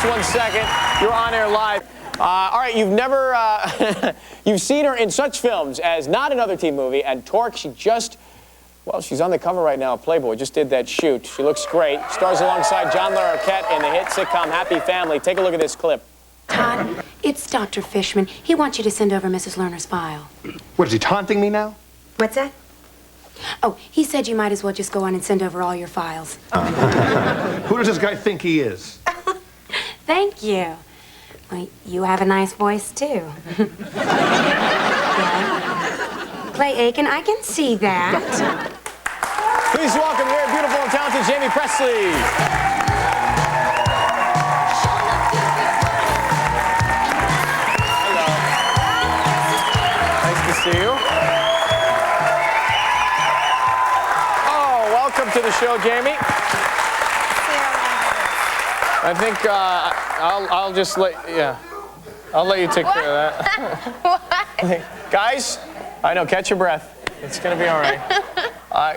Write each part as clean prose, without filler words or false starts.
1 second. You're on air live. All right, you've never, you've seen her in such films as Not Another Teen Movie and Torque. She just, well, she's on the cover right now of Playboy. Just did that shoot. She looks great. Stars alongside John Larroquette in the hit sitcom Happy Family. Take a look at this clip. Todd, it's Dr. Fishman. He wants you to send over Mrs. Lerner's file. What, is he taunting me now? What's that? Oh, he said you might as well just go on and send over all your files. Who does this guy think he is? Thank you. Well, you have a nice voice, too. Yeah. Clay Aiken, I can see that. Please welcome here beautiful and talented Jaime Pressly. Hello. Nice to see you. Oh, welcome to the show, Jaime. I think I'll just I'll let you take care of that. What? Guys, I know, catch your breath. It's gonna be all right.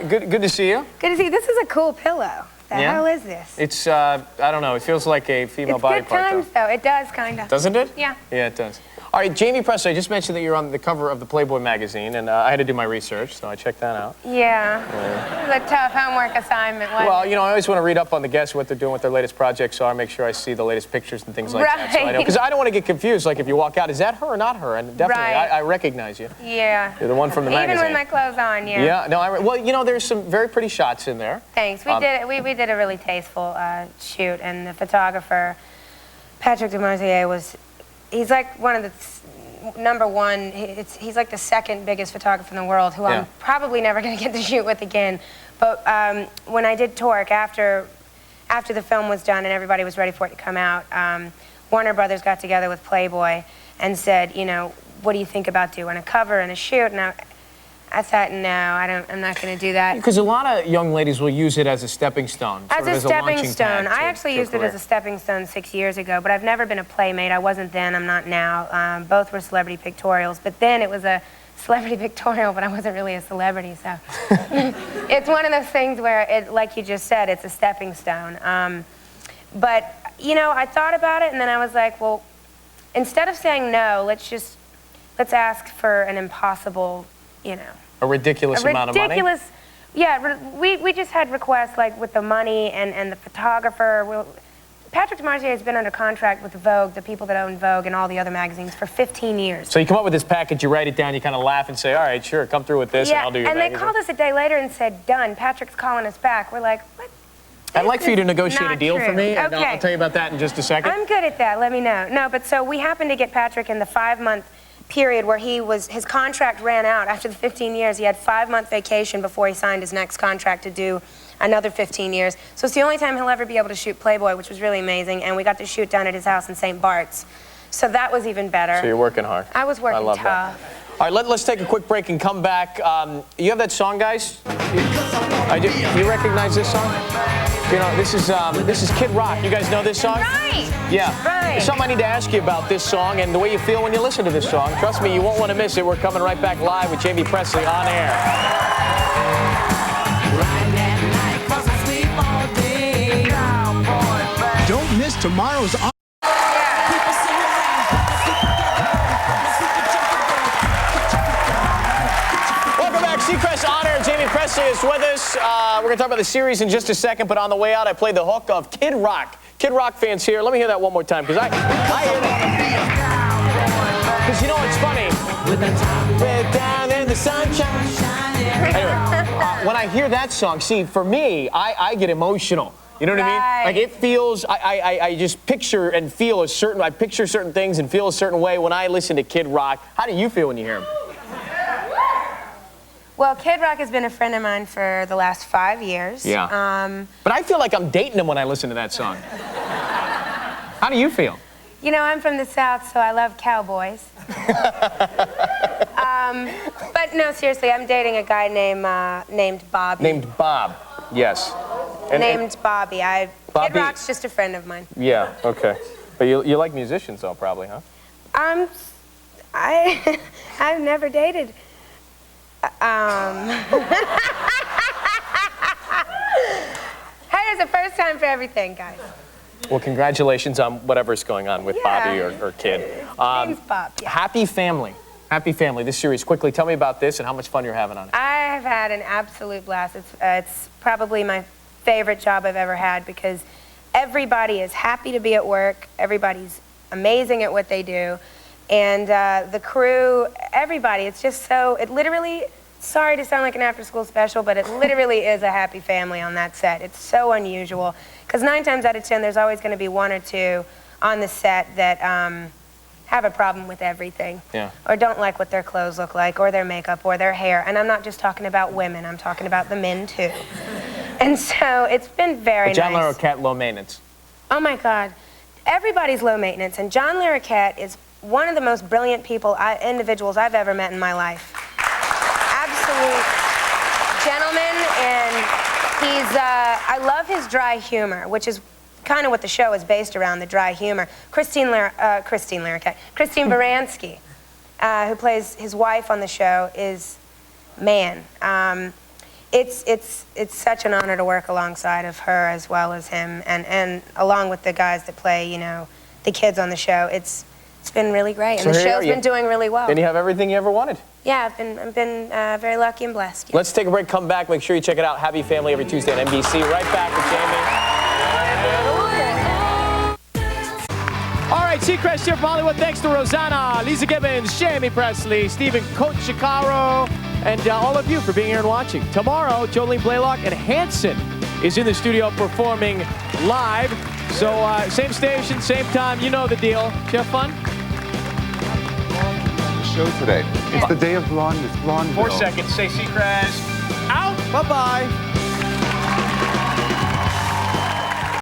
Good to see you. Good to see you. This is a cool pillow. The hell is this? It's I don't know. It feels like a female body part. It's good times though. It does kind of. Doesn't it? Yeah. Yeah, it does. All right, Jaime Pressly, I just mentioned that you're on the cover of the Playboy magazine, and I had to do my research, so I checked that out. Yeah. It was a tough homework assignment. Well, you know, I always want to read up on the guests, what they're doing, what their latest projects are, make sure I see the latest pictures and things like that. So I know, because I don't want to get confused. Like if you walk out, is that her or not her? And definitely, I recognize you. Yeah. You're the one from the magazine. Even with my clothes on, yeah. Yeah. No, well, you know, there's some very pretty shots in there. Thanks. We did a really tasteful shoot, and the photographer, Patrick DeMarzier, he's like one of the number one. He's like the second biggest photographer in the world, who I'm probably never going to get to shoot with again. But when I did Torque, after the film was done and everybody was ready for it to come out, Warner Brothers got together with Playboy and said, you know, what do you think about doing a cover and a shoot? And I thought, no, I'm not going to do that. Because a lot of young ladies will use it as a stepping stone. As a stepping stone. I actually used it as a stepping stone 6 years ago, but I've never been a playmate. I wasn't then, I'm not now. Both were celebrity pictorials, but then it was a celebrity pictorial, but I wasn't really a celebrity, so. It's one of those things where, like you just said, it's a stepping stone. But, you know, I thought about it, and then I was like, well, instead of saying no, let's ask for an impossible, you know. A ridiculous amount of money? Yeah, we just had requests like with the money and the photographer. Patrick DeMarzier has been under contract with Vogue, the people that own Vogue and all the other magazines, for 15 years. So you come up with this package, you write it down, you kind of laugh and say, all right, sure, come through with this and I'll do your magazine. And they called us a day later and said, done, Patrick's calling us back. We're like, what? I'd like for you to negotiate a deal for me, and Okay. I'll tell you about that in just a second. I'm good at that, let me know. No, but so we happened to get Patrick in the 5-month period where his contract ran out. After the 15 years, he had 5-month vacation before he signed his next contract to do another 15 years. So it's the only time he'll ever be able to shoot Playboy, which was really amazing, and we got to shoot down at his house in St. Bart's. So that was even better. So you're working hard. I was working tough. that. All right, let's take a quick break and come back. You have that song, guys? You recognize this song? You know, this is Kid Rock. You guys know this song? Right! Yeah. Right. There's something I need to ask you about this song and the way you feel when you listen to this song. Trust me, you won't want to miss it. We're coming right back live with Jaime Pressly on air. Don't miss tomorrow's. Welcome back, Seacrest on air. Jaime Pressly is with us. We're going to talk about the series in just a second, but on the way out, I played the hook of Kid Rock. Kid Rock fans here. Let me hear that one more time, because I hear that. Because you know what's funny? We're down in the sunshine. Anyway, when I hear that song, see, for me, I get emotional. You know what I mean? Like it feels, I just picture and feel a certain, I picture certain things and feel a certain way when I listen to Kid Rock. How do you feel when you hear him? Well, Kid Rock has been a friend of mine for the last 5 years. Yeah. But I feel like I'm dating him when I listen to that song. How do you feel? You know, I'm from the South, so I love cowboys. But no, seriously, I'm dating a guy named Bobby. Named Bob, yes. Named Bobby. Bobby. Kid Rock's just a friend of mine. Yeah, okay. But you like musicians, though, probably, huh? I've never dated. Hey, there's a first time for everything, guys. Well, congratulations on whatever's going on with Bobby or Kid. Name's Bob, yeah. Happy Family. Happy Family, this series. Quickly, tell me about this and how much fun you're having on it. I have had an absolute blast. It's probably my favorite job I've ever had because everybody is happy to be at work. Everybody's amazing at what they do. And the crew, everybody, it's just so, it literally, sorry to sound like an after-school special, but it literally is a happy family on that set. It's so unusual. Because 9 times out of 10, there's always going to be 1 or 2 on the set that have a problem with everything. Yeah. Or don't like what their clothes look like, or their makeup, or their hair. And I'm not just talking about women, I'm talking about the men, too. And so it's been very nice. John Larroquette, low maintenance. Oh, my God. Everybody's low maintenance, and John Larroquette is one of the most brilliant individuals I've ever met in my life. Absolute gentleman, and I love his dry humor, which is kind of what the show is based around, the dry humor. Christine Baranski, who plays his wife on the show, is, man, it's such an honor to work alongside of her as well as him, and along with the guys that play, you know, the kids on the show. It's been really great, and the show's been doing really well. And you have everything you ever wanted. Yeah, I've been very lucky and blessed. Yeah. Let's take a break, come back, make sure you check it out. Happy Family every Tuesday on NBC. Right back with Jaime. All right, Seacrest here from Hollywood. Thanks to Rosanna, Lisa Gibbons, Jaime Presley, Stephen Cochicaro, and all of you for being here and watching. Tomorrow, Jolene Blaylock and Hanson is in the studio performing live. So same station, same time, you know the deal. Did you have fun? Show today. It's the day of blonde. It's blonde. 4 seconds. Say Seacrest. Out. Bye-bye.